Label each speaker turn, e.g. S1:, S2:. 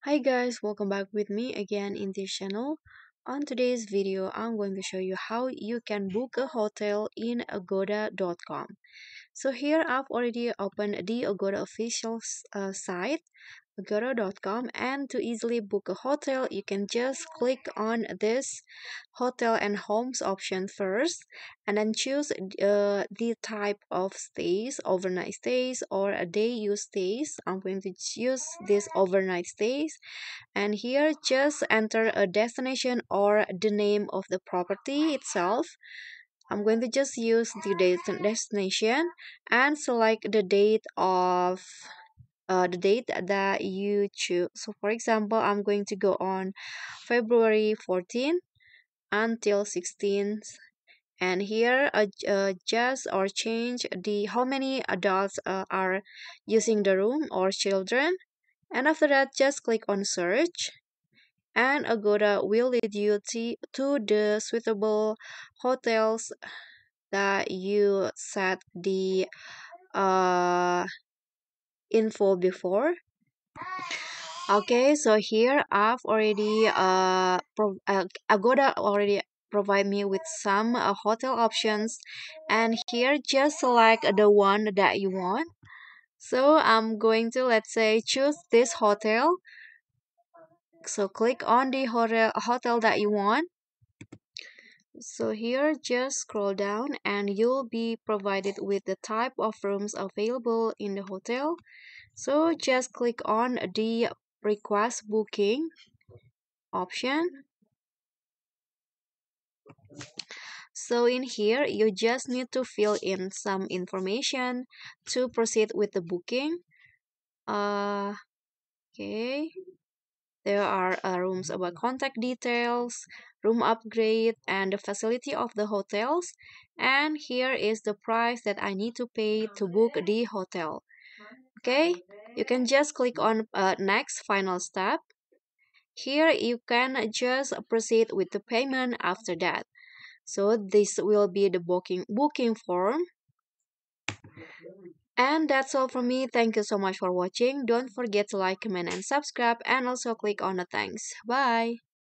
S1: Hi guys, welcome back with me again in this channel. On today's video, I'm going to show you how you can book a hotel in agoda.com. So here I've already opened the Agoda official site, agoda.com, and to easily book a hotel, you can just click on this hotel and homes option first, and then choose the type of stays, overnight stays or a day use stays. I'm going to choose this overnight stays, and here just enter a destination or the name of the property itself. I'm going to just use the destination and select the date that you choose. So for example, I'm going to go on February 14 until 16th, and here adjust or change the how many adults are using the room or children, and after that just click on search, and Agoda will lead you to the suitable hotels that you set the uh, info before. Okay, so here I've already Agoda already provide me with some hotel options, and here just select the one that you want. So I'm going to, let's say, choose this hotel. So click on the hotel that you want. So here just scroll down and you'll be provided with the type of rooms available in the hotel. So just click on the request booking option. So in here you just need to fill in some information to proceed with the booking. Uh, okay. There are rooms about contact details, room upgrade, and the facility of the hotels. And here is the price that I need to pay to book the hotel. Okay, you can just click on next final step. Here you can just proceed with the payment after that. So this will be the booking form. And that's all from me. Thank you so much for watching. Don't forget to like, comment, and subscribe, and also click on the thanks. Bye.